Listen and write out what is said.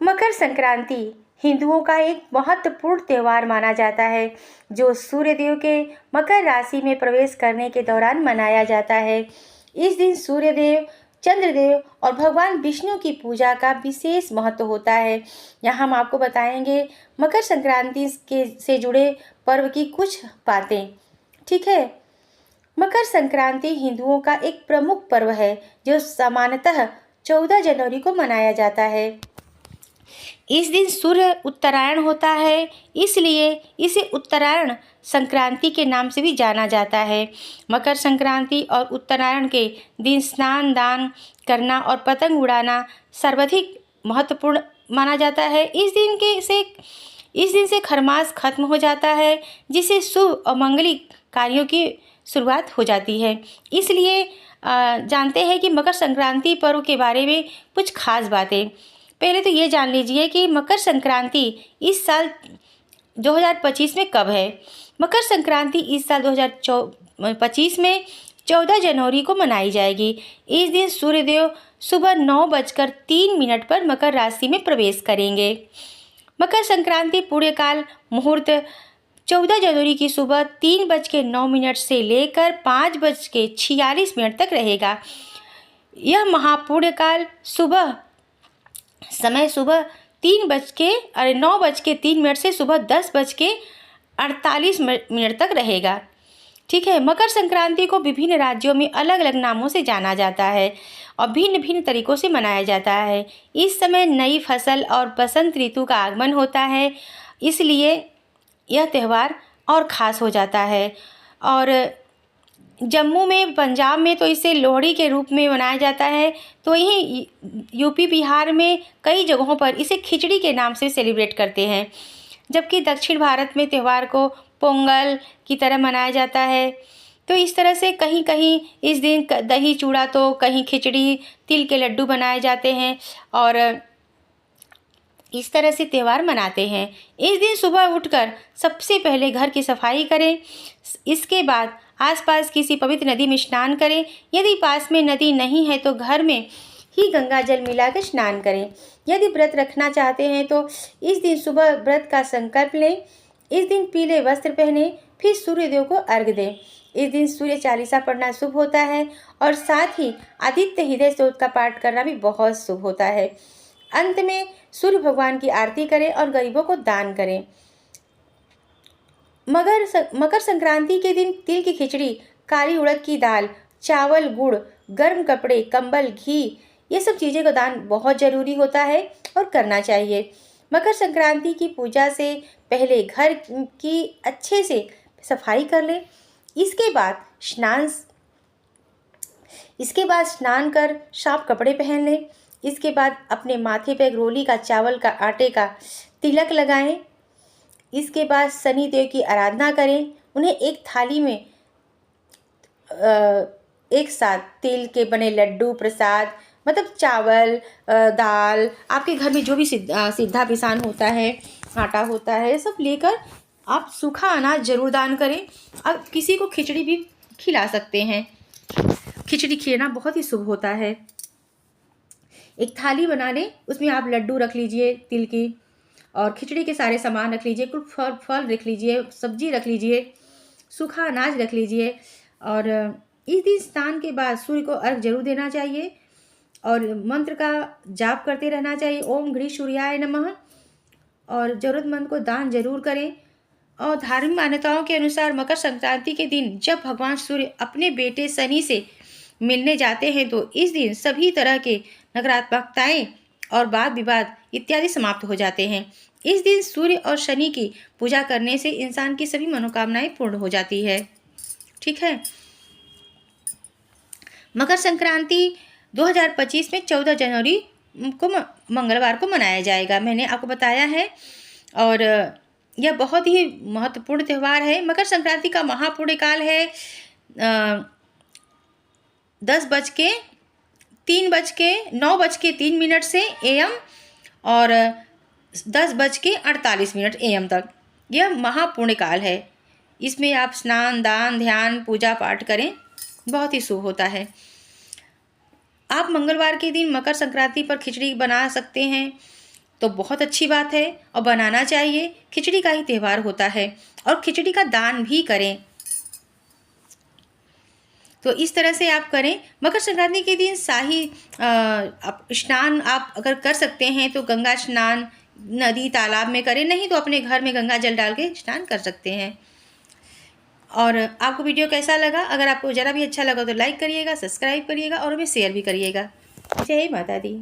मकर संक्रांति हिंदुओं का एक महत्वपूर्ण त्यौहार माना जाता है, जो सूर्यदेव के मकर राशि में प्रवेश करने के दौरान मनाया जाता है। इस दिन सूर्यदेव, चंद्रदेव और भगवान विष्णु की पूजा का विशेष महत्व होता है। यहाँ हम आपको बताएंगे मकर संक्रांति के से जुड़े पर्व की कुछ बातें। ठीक है। मकर संक्रांति हिंदुओं का एक प्रमुख पर्व है, जो सामान्यतः 14 जनवरी को मनाया जाता है। इस दिन सूर्य उत्तरायण होता है, इसलिए इसे उत्तरायण संक्रांति के नाम से भी जाना जाता है। मकर संक्रांति और उत्तरायण के दिन स्नान दान करना और पतंग उड़ाना सर्वाधिक महत्वपूर्ण माना जाता है। इस दिन से खरमास खत्म हो जाता है, जिससे शुभ और मंगलिक कार्यों की शुरुआत हो जाती है। इसलिए जानते हैं कि मकर संक्रांति पर्व के बारे में कुछ खास बातें। पहले तो ये जान लीजिए कि मकर संक्रांति इस साल 2025 में कब है। मकर संक्रांति इस साल 2025 में 14 जनवरी को मनाई जाएगी। इस दिन सूर्यदेव सुबह 9:03 पर मकर राशि में प्रवेश करेंगे। मकर संक्रांति पूरे काल मुहूर्त 14 जनवरी की सुबह 3:09 से लेकर 5:46 तक रहेगा। यह महापूर्ण काल सुबह 9:03 से सुबह 10:48 तक रहेगा। ठीक है। मकर संक्रांति को विभिन्न राज्यों में अलग अलग नामों से जाना जाता है और भिन्न भिन्न तरीकों से मनाया जाता है। इस समय नई फसल और बसंत ऋतु का आगमन होता है, इसलिए यह त्यौहार और ख़ास हो जाता है। और जम्मू में, पंजाब में तो इसे लोहड़ी के रूप में मनाया जाता है, तो यहीं यूपी बिहार में कई जगहों पर इसे खिचड़ी के नाम से सेलिब्रेट करते हैं। जबकि दक्षिण भारत में त्यौहार को पोंगल की तरह मनाया जाता है। तो इस तरह से कहीं कहीं इस दिन दही चूड़ा, तो कहीं खिचड़ी, तिल के लड्डू बनाए जाते हैं और इस तरह से त्यौहार मनाते हैं। इस दिन सुबह उठकर सबसे पहले घर की सफाई करें। इसके बाद आसपास किसी पवित्र नदी में स्नान करें। यदि पास में नदी नहीं है तो घर में ही गंगा जल मिलाकर स्नान करें। यदि व्रत रखना चाहते हैं तो इस दिन सुबह व्रत का संकल्प लें। इस दिन पीले वस्त्र पहने, फिर सूर्यदेव को अर्घ्य दें। इस दिन सूर्य चालीसा पढ़ना शुभ होता है और साथ ही आदित्य हृदय स्तोत्र का पाठ करना भी बहुत शुभ होता है। अंत में सूर्य भगवान की आरती करें और गरीबों को दान करें। मकर संक्रांति के दिन तिल की खिचड़ी, काली उड़द की दाल, चावल, गुड़, गर्म कपड़े, कंबल, घी, ये सब चीज़ें का दान बहुत ज़रूरी होता है और करना चाहिए। मकर संक्रांति की पूजा से पहले घर की अच्छे से सफाई कर लें। इसके बाद स्नान कर साफ कपड़े पहन लें। इसके बाद अपने माथे पर रोली का चावल का आटे का तिलक लगाएं। इसके बाद शनि देव की आराधना करें। उन्हें एक थाली में एक साथ तिल के बने लड्डू, प्रसाद, मतलब चावल, दाल, आपके घर में जो भी सीधा पिसान होता है, आटा होता है, सब लेकर आप सूखा अनाज जरूर दान करें। अब किसी को खिचड़ी भी खिला सकते हैं। खिचड़ी खिलाना बहुत ही शुभ होता है। एक थाली बना लें, उसमें आप लड्डू रख लीजिए तिल की, और खिचड़ी के सारे सामान रख लीजिए, कुछ फल रख लीजिए, सब्जी रख लीजिए, सूखा अनाज रख लीजिए। और इस दिन स्नान के बाद सूर्य को अर्घ्य जरूर देना चाहिए और मंत्र का जाप करते रहना चाहिए, ओम घृ सूर्याय नमः। और ज़रूरतमंद को दान जरूर करें। और धार्मिक मान्यताओं के अनुसार मकर संक्रांति के दिन जब भगवान सूर्य अपने बेटे शनि से मिलने जाते हैं, तो इस दिन सभी तरह के नकारात्मकताएं और वाद विवाद इत्यादि समाप्त हो जाते हैं। इस दिन सूर्य और शनि की पूजा करने से इंसान की सभी मनोकामनाएं पूर्ण हो जाती है। ठीक है। मकर संक्रांति 2025 में 14 जनवरी को मंगलवार को मनाया जाएगा, मैंने आपको बताया है। और यह बहुत ही महत्वपूर्ण त्यौहार है। मकर संक्रांति का महापूर्ण काल है 9:03 से AM और 10:48 AM तक। यह महापूर्ण काल है। इसमें आप स्नान दान ध्यान पूजा पाठ करें, बहुत ही शुभ होता है। आप मंगलवार के दिन मकर संक्रांति पर खिचड़ी बना सकते हैं तो बहुत अच्छी बात है और बनाना चाहिए। खिचड़ी का ही त्यौहार होता है और खिचड़ी का दान भी करें। तो इस तरह से आप करें। मकर संक्रांति के दिन शाही स्नान आप अगर कर सकते हैं तो गंगा स्नान नदी तालाब में करें, नहीं तो अपने घर में गंगा जल डाल के स्नान कर सकते हैं। और आपको वीडियो कैसा लगा? अगर आपको ज़रा भी अच्छा लगा तो लाइक करिएगा, सब्सक्राइब करिएगा और हमें शेयर भी करिएगा। जय माता दी।